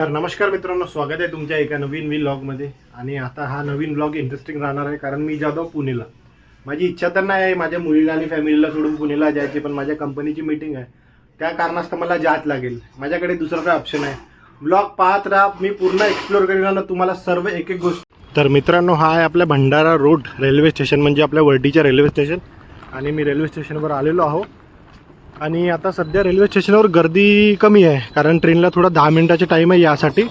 तर नमस्कार मित्रांनो, स्वागत आहे तुमच्या एका नवीन व्लॉगमध्ये. आणि आता हा नवीन व्लॉग इंटरेस्टिंग राहणार आहे, कारण मी जातो पुणेला. माझी इच्छा तर नाही आहे माझ्या मुलीला आणि फॅमिलीला सोडून पुणेला जायची, पण माझ्या कंपनीची मीटिंग आहे, त्या कारणास्तव मला जात लागेल. माझ्याकडे दुसरा काय ऑप्शन आहे. व्लॉग पाहत राहा, मी पूर्ण एक्सप्लोर करेन तुम्हाला सर्व एक एक गोष्ट. तर मित्रांनो, हा आहे आपल्या भंडारा रोड रेल्वे स्टेशन, म्हणजे आपल्या वर्डीच्या रेल्वे स्टेशन. आणि मी रेल्वे स्टेशनवर आलेलो आहो. आणि आता सध्या रेल्वे स्टेशनवर गर्दी कमी आहे, कारण ट्रेनला थोडा 10 मिनिटाचा टाईम आहे. यासाठी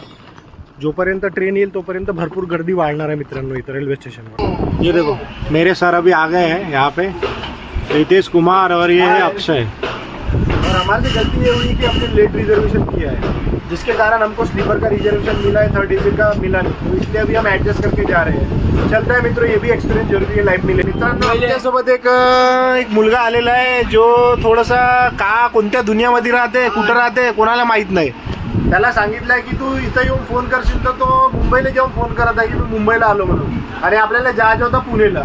जोपर्यंत ट्रेन येईल तोपर्यंत भरपूर गर्दी वाढणार आहे मित्रांनो इथं रेल्वे स्टेशनवर. ये देखो, मेरे सर अभी आ गए हैं यहाँ पे, रितेश कुमार और ये है अक्षय. और हमारी गलती ये हुई कि हमने लेट रिजर्वेशन किया है, जिसके कारण हमको स्लीपर का रिजर्वेशन मिला है, थर्ड एसी का मिला नहीं, तो इसलिए अभी हम एडजस्ट करके जा रहे हैं. चलता है मित्रों, ये भी एक्सपिरियंस जरूरी है लाईफ मिले. मित्रांनो, आमच्यासोबत एक मुलगा आलेला आहे, जो थोडासा कोणत्या दुनियामध्ये राहते, कुठं राहते कोणाला माहीत नाही. त्याला सांगितलं आहे की तू इथं येऊन फोन करशील, तर तो मुंबईला जेव्हा फोन करत आहे की मी मुंबईला आलो म्हणून, आणि आपल्याला जायचं होतं पुणेला.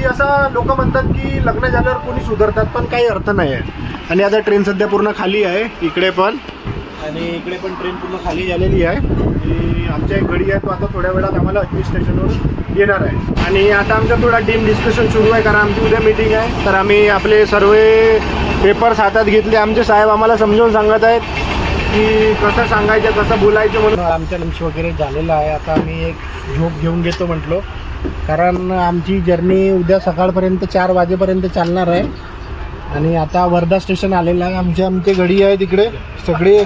असं लोक म्हणतात की लग्न झाल्यावर कोणी सुधारतात, पण काही अर्थ नाही आहे. आणि आता ट्रेन सध्या पूर्ण खाली आहे इकडे पण, आणि इकडे पण ट्रेन पूर्ण खाली झालेली आहे. आणि आमच्या एक गडी आहे, तो आता थोड्या वेळात आम्हाला अजमेर स्टेशनवर येणार आहे. आणि आता आमचं थोडा टीम डिस्कशन सुरू आहे, कारण आमची उद्या मीटिंग आहे. तर आम्ही आपले सर्व पेपर्स हातात घेतले. आमचे साहेब आम्हाला समजावून सांगत आहेत की कसं सांगायचं, कसं बोलायचं म्हणून. आमच्या लंच वगैरे झालेलं आहे. आता आम्ही एक झोप घेऊन घेतो म्हटलो, कारण आमची जर्नी उद्या सकाळपर्यंत 4 वाजेपर्यंत चालणार आहे. आणि आता वर्धा स्टेशन आलेलं आहे. आमचे गडी आहे तिकडे, सगळे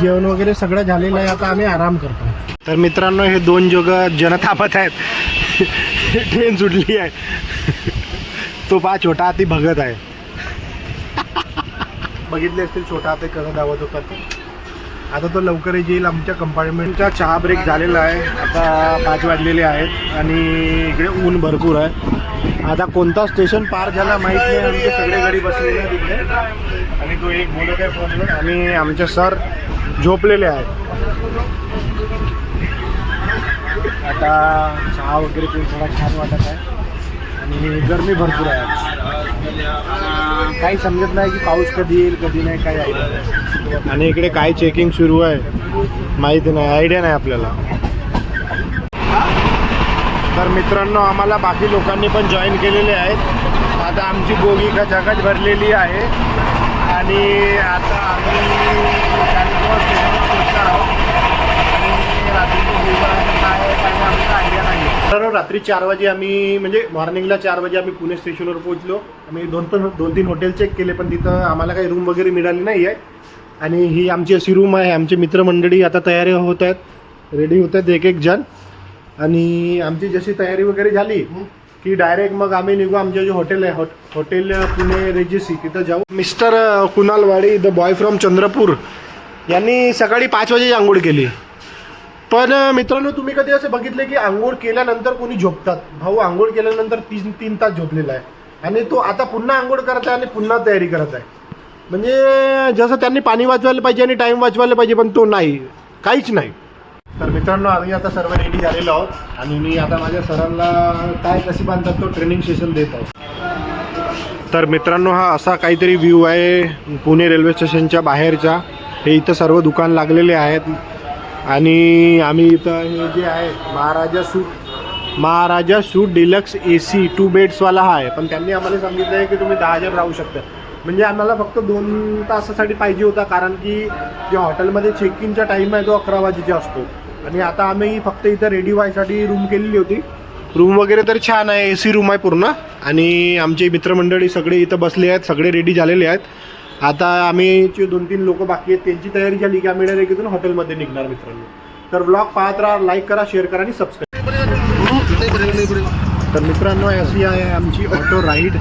जेवण वगैरे सगळं झालेलं आहे. आता आम्ही आराम करतो. तर मित्रांनो, हे 2 जण थांबत आहेत. ट्रेन सुटली आहे. तो छोटा हाती भगत आहे. बघितले असतील छोटा हाती कसं धावत होता तो. आता तो लवकरच येईल. आमच्या कंपार्टमेंटचा चहा ब्रेक झालेला आहे. आता 5 वाजलेले आहेत आणि इकडे ऊन भरपूर आहे. आता कोणता स्टेशन पार झाला माहीत नाही. आमचे सगळे गाडी बसलेले आहेत तिकडे, आणि तो एक बोलत आहे फोनवर, आणि आमचे सर झोपलेले आहेत. आता चहा वगैरे पिऊन थोडा छान वाटत आहे. आणि गरमी भरपूर आहे. काही समजत नाही की पाऊस कधी येईल कधी नाही, काही आयडिया नाही. आणि इकडे काय चेकिंग सुरू आहे माहिती नाही, आयडिया नाही आपल्याला. तर मित्रांनो, आम्हाला बाकी लोकांनी पण जॉईन केलेले आहेत. आता आमची बोगी खचाखच भरलेली आहे. आणि आता आम्ही रात्री 4 वाजे आम्ही, म्हणजे मॉर्निंगला 4 वाजे आम्ही पुणे स्टेशनवर पोहोचलो. आम्ही 2-3 हॉटेल चेक केले, पण तिथं आम्हाला काही रूम वगैरे मिळाली नाही आहे. आणि ही आमची अशी रूम आहे. आमचे मित्रमंडळी आता तयारी होत आहेत, रेडी होत आहेत एक जण. आणि आमची जशी तयारी वगैरे झाली की डायरेक्ट मग आम्ही निघू. आमचे जे हॉटेल आहे, हॉटेल पुणे रेजिसी, तिथं जाऊ. मिस्टर कुणाल वाडी, द बॉय फ्रॉम चंद्रपूर, यांनी सकाळी 5 वाजे आंघोळ केली. पण मित्रांनो, तुम्ही कधी असं बघितलं की आंघोळ केल्यानंतर कोणी झोपतात? भाऊ आंघोळ केल्यानंतर 3 तास झोपलेला आहे, आणि तो आता पुन्हा आंघोळ करत आहे आणि पुन्हा तयारी करत आहे. म्हणजे जसं त्यांनी पाणी वाचवायला पाहिजे आणि टाईम वाचवायला पाहिजे, पण तो नाही, काहीच नाही. तर मित्रांनो, आम्ही आता सर्व रेडी झालेलो आहोत. आणि मी आता माझ्या सरांना काय कशी बांधतात तो ट्रेनिंग सेशन देत आहोत. तर मित्रांनो, हा असा काहीतरी व्ह्यू आहे पुणे रेल्वे स्टेशनच्या बाहेरचा. हे इथं सर्व दुकान लागलेले आहेत. आणि आम्ही इथं हे जे आहे महाराजा सूट डिलक्स AC 2 बेड्सवाला हा आहे. पण त्यांनी आम्हाला सांगितलं आहे की तुम्ही 10,000 राहू शकता. म्हणजे आम्हाला फक्त 2 तासासाठी पाहिजे होता, कारण की जे हॉटेलमध्ये चेक इनचा टाईम आहे तो 11 वाजेचा असतो. आणि आता आम्ही फक्त इथं रेडी व्हायसाठी रूम केलेली होती. रूम वगैरे तर छान आहे, AC रूम आहे पूर्ण. आणि आमचे मित्रमंडळी सगळे इथं बसले आहेत, सगळे रेडी झालेले आहेत. आता आम्ही 2-3 लोक बाकी आहेत, त्यांची तयारी झाली की आम्ही डायरेक्ट इथून हॉटेलमध्ये निघणार मित्रांनो. तर ब्लॉग पाहत राहा, लाईक करा, शेअर करा आणि सबस्क्राईब. तर मित्रांनो, अशी आहे आमची ऑटो राईड.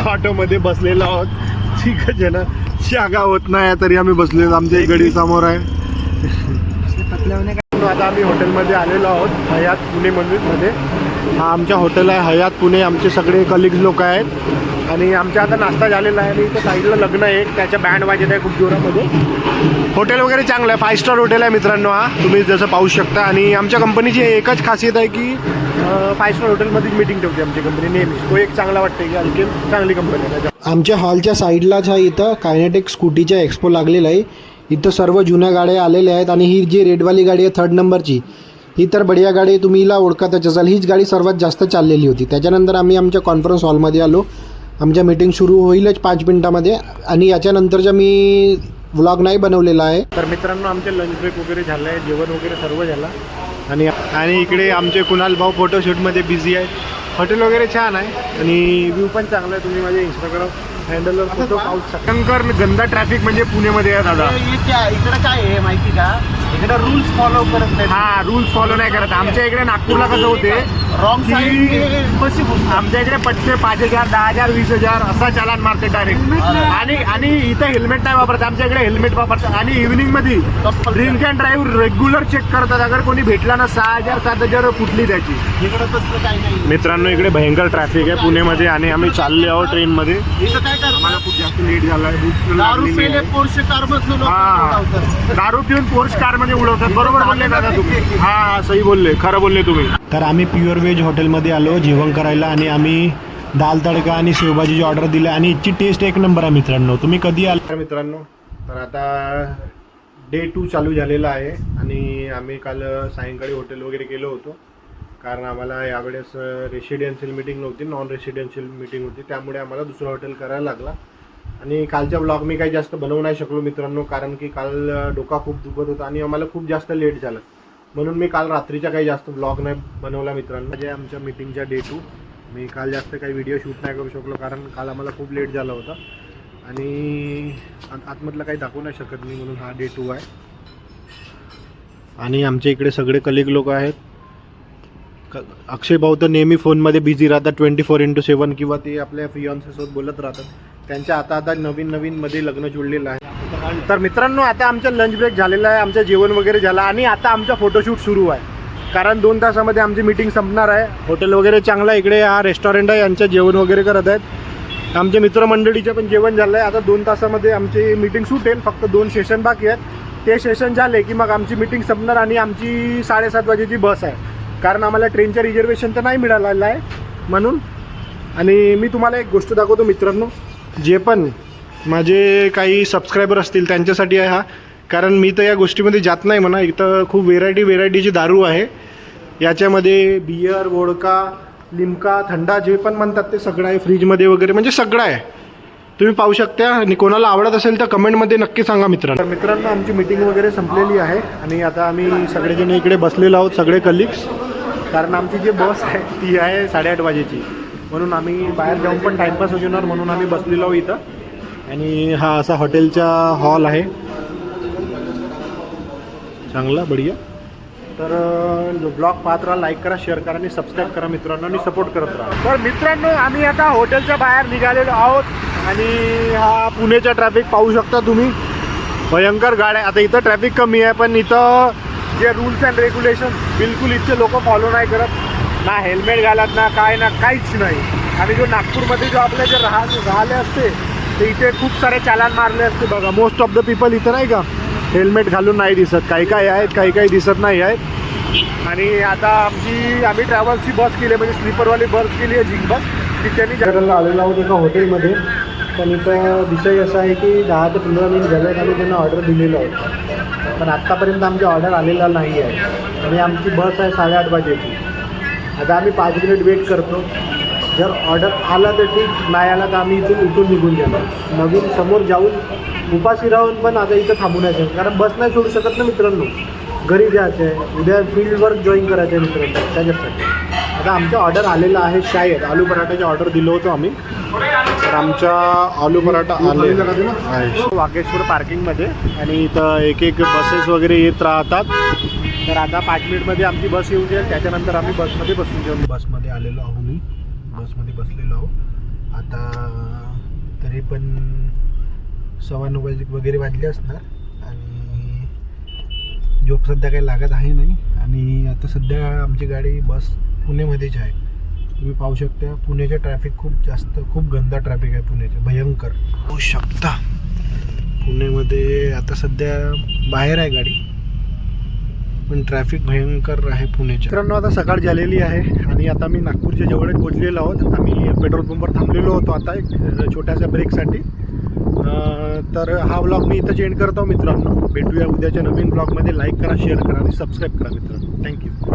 ऑटोमध्ये बसलेलो आहोत. ठीक आहे ना, जागा होत नाही तरी आम्ही बसलेलो. आमच्या एक गडी समोर आहे. आता आम्ही हॉटेलमध्ये आलेलो आहोत, हयात पुणे मध्ये. हा आमच्या हॉटेल आहे हयात पुणे. आमचे सगळे कलिग्स लोक आहेत. आणि आमच्या आता नाश्ता झालेला आहे आणि इथं साईडला लग्न आहे त्याच्या बँड वाजत आहे खूप जोरामध्ये. हॉटेल वगैरे चांगलं आहे, 5 स्टार हॉटेल आहे मित्रांनो. हा तुम्ही जसं पाहू शकता. आणि आमच्या कंपनीची एकच खासियत आहे की 5 स्टार हॉटेलमध्येच मीटिंग ठेवते आमची कंपनी नेहमी. तो एक चांगला वाटते की आणखी चांगली कंपनी आहे. आमच्या हॉलच्या साईडलाच हा इथं कायनेटिक स्कूटीचा एक्सपो लागलेला आहे. इथं सर्व जुन्या गाड्या आलेल्या आहेत आणि ही जी रेडवाली गाडी आहे 3rd नंबरची, ही तर बढिया गाडी, तुम्ही हिला ओळखतच असाल. हीच गाडी सर्वात जास्त चाललेली होती. त्याच्यानंतर आम्ही आमच्या कॉन्फरन्स हॉलमध्ये आलो. आमच्या मीटिंग सुरू होईलच 5 मिनिटामध्ये आणि याच्यानंतरचा मी व्लॉग नाही बनवलेला आहे. तर मित्रांनो आमचे लंच ब्रेक वगैरे झालं आहे, जेवण वगैरे सर्व झालं आणि इकडे आमचे कुणाल भाऊ फोटोशूटमध्ये बिझी आहेत. हॉटेल वगैरे छान आहे आणि व्ह्यू पण चांगला आहे. तुम्ही माझ्या इंस्टाग्राम हँडलवर फोटो पाहू शकता. शंकर गंदा ट्रॅफिक म्हणजे पुण्यामध्ये आहे दादा. इकडे काय आहे माहिती का, इकडे रूल्स फॉलो करत नाही. हा, रूल्स फॉलो नाही करत. आमच्या इकडे नागपूरला कसं होते, रॉंग साईड आमच्या इकडे पटके 5,000, 10,000, 20,000 असा चालान मारते डायरेक्ट. आणि इथं हेल्मेट नाही वापरत, आमच्या इकडे हेल्मेट वापरतात. आणि इव्हिनिंग मध्ये drink and drive regular check करतात. अगर कोणी भेटला ना 6,000, 7,000 फुटली त्याची. इकडे तसलं काही नाही. मित्रांनो इकडे भयंकर ट्रॅफिक आहे पुण्यामध्ये आणि आम्ही चालले आहोत ट्रेनमध्ये. इथं काय आम्हाला खूप जास्त लेट झाला आहे. दारू पेले पोर्शे कार बसलो. दारू पिऊन पोर्श कार मध्ये उडवतात. बरोबर बोलले दादा तुम्ही. हा, सही बोलले, खरं बोलले तुम्ही. तर आम्ही प्युअर व्हेज हॉटेलमध्ये आलो जेवण करायला आणि आम्ही दाल तडका आणि शेवभाजीची ऑर्डर दिली आणि इथची टेस्ट एक नंबर आहे मित्रांनो. तुम्ही कधी आला मित्रांनो. तर आता डे 2 चालू झालेला आहे आणि आम्ही काल सायंकाळी हॉटेल वगैरे गेलो होतो कारण आम्हाला यावेळेस रेसिडेन्शियल मीटिंग नव्हती, नॉन रेसिडेन्शियल मीटिंग होती. त्यामुळे आम्हाला दुसरं हॉटेल करायला लागला. आणि कालचा ब्लॉग मी काही जास्त बनवू नाही शकलो मित्रांनो कारण की काल डोका खूप दुखत होता आणि आम्हाला खूप जास्त लेट झालं. म्हणून मी काल रात्रीचा काही जास्त ब्लॉग नाही बनवला मित्रांनो. म्हणजे आमच्या मीटिंगच्या डे 2 मी काल जास्त काही व्हिडिओ शूट नाही करू शकलो कारण काल आम्हाला खूप लेट झाला होता आणि आतमधलं काही दाखवू नाही शकत मी, म्हणून हा डे 2 आहे. आणि आमच्या इकडे सगळे कलिग लोक आहेत. अक्षय भाऊ तर नेहमी फोनमध्ये बिझी राहतात 24/7 किंवा ते आपल्या फियॉन्सेसोबत बोलत राहतात. त्यांच्या आता नवीन मध्ये लग्न जुळलेलं आहे. तर मित्रांनो आता आमचा लंच ब्रेक झालेला आहे, आमचं जेवण वगैरे झालं आणि आता आमचा फोटोशूट सुरू आहे कारण 2 तासामध्ये आमची मीटिंग संपणार आहे. हॉटेल वगैरे चांगलं आहे. इकडे हा रेस्टॉरंट आहे, यांचं जेवण वगैरे करत आहेत. आमच्या मित्रमंडळीचं पण जेवण झालं आहे. आता 2 तासामध्ये आमची मीटिंग सुटेल. फक्त 2 सेशन बाकी आहेत. ते सेशन झाले की मग आमची मीटिंग संपणार आणि आमची 7:30 वाजेची बस आहे कारण आम्हाला ट्रेनचं रिझर्वेशन तर नाही मिळालेलं आहे म्हणून. आणि मी तुम्हाला एक गोष्ट दाखवतो मित्रांनो, जे पण माझे काही सबस्क्रायबर असतील त्यांच्यासाठी आहे हा, कारण मी तर या गोष्टीमध्ये जात नाही म्हणा. इथं खूप व्हेरायटीची दारू आहे. याच्यामध्ये बियर, वोडका, लिमका, थंडा जे पण म्हणतात ते सगळं आहे. फ्रीजमध्ये वगैरे म्हणजे सगळं आहे. तुम्ही पाहू शकता आणि कोणाला आवडत असेल तर कमेंटमध्ये नक्की सांगा मित्रांनो. तर मित्रांनो आमची मीटिंग वगैरे संपलेली आहे आणि आता आम्ही सगळेजण इकडे बसलेलो आहोत, सगळे कलिग्स. कारण आमची जी बस आहे ती आहे 8:30 वाजेची, म्हणून आम्ही बाहेर जाऊन पण टाईमपास होणार म्हणून आम्ही बसलेलो आहोत इथं. आणि हा असा हॉटेलचा हॉल आहे, चांगला बढिया. तर ब्लॉग पाहत राहा, लाईक करा, शेअर करा आणि सबस्क्राईब करा मित्रांनो आणि सपोर्ट करत राहा. तर मित्रांनो आम्ही आता हॉटेलच्या बाहेर निघालेलो आहोत आणि हा पुण्याचा ट्रॅफिक पाहू शकता तुम्ही. भयंकर गाड्या. आता इथं ट्रॅफिक कमी आहे पण इथं जे रूल्स अँड रेग्युलेशन बिलकुल इथचे लोक फॉलो नाही करत. ना हेल्मेट घालत ना काय ना काहीच नाही. आणि जो नागपूरमध्ये जो आपले जे राहिले असते ते इथे खूप सारे चालान मारले असते बघा. मोस्ट ऑफ द पीपल इथं नाही का हेल्मेट घालून नाही दिसत. काही आहेत, काही दिसत नाही आहेत. आणि आता आम्ही ट्रॅव्हल्सची बस केली म्हणजे स्लीपरवाली बस केली आहे जिंक बस. ती त्यांनी जगाला आलेलो आहोत एका हॉटेलमध्ये. पण इथं विषय असा आहे की 10 ते 15 मिनिट झाले आम्ही त्यांना ऑर्डर दिलेलं आहे पण आत्तापर्यंत आमची ऑर्डर आलेला नाही आहे आणि आमची बस आहे 8:30 वाजेची. आता आम्ही 5 मिनिट वेट करतो. जर ऑर्डर आला तर ठीक, नाही आला तर आम्ही इथून उठून निघून जाणार. नवीन समोर जाऊन उपाशी राहून पण आता इथं थांबू नाही कारण बस नाही सोडू शकत ना मित्रांनो. घरी जायचं आहे, उद्या फील्ड वर्क जॉईन करायचं आहे मित्रांनो, त्याच्यासाठी. आता आमचा ऑर्डर आलेला आहे शायद आलू पराठाची ऑर्डर दिलं होतं आम्ही. तर आमचा आलू पराठा आलेला आहे वाकेश्वर पार्किंगमध्ये आणि इथं एक बसेस वगैरे येत राहतात. तर आता 5 मिनिटमध्ये आमची बस येऊन जाईल, त्याच्यानंतर आम्ही बसमध्ये बसून घेऊन बसमध्ये आलेलो आहो. मी बसमध्ये बसलेलो आहो. आता तरी पण 9:15 वगैरे वाजले असणार आणि झोप सध्या काही लागत आहे नाही. आणि आता सध्या आमची गाडी बस पुणेमध्येच आहे. तुम्ही पाहू शकता पुण्याचे ट्रॅफिक खूप गंदा ट्रॅफिक आहे पुण्याचे, भयंकर होऊ शकता. पुण्यामध्ये आता सध्या बाहेर आहे गाडी, पण ट्रॅफिक भयंकर आहे पुण्याच्या. मित्रांनो आता सकाळ झालेली आहे आणि आता मी नागपूरच्या जवळ पोहोचलेलो आहोत. आम्ही पेट्रोल पंपवर थांबलेलो होतो आता एक छोट्याशा ब्रेकसाठी. तर हा व्लॉग मी इथं एंड करतो मित्रांनो. भेटूया उद्याच्या नवीन ब्लॉगमध्ये. लाईक करा, शेअर करा आणि सबस्क्राईब करा मित्रांनो. थँक्यू.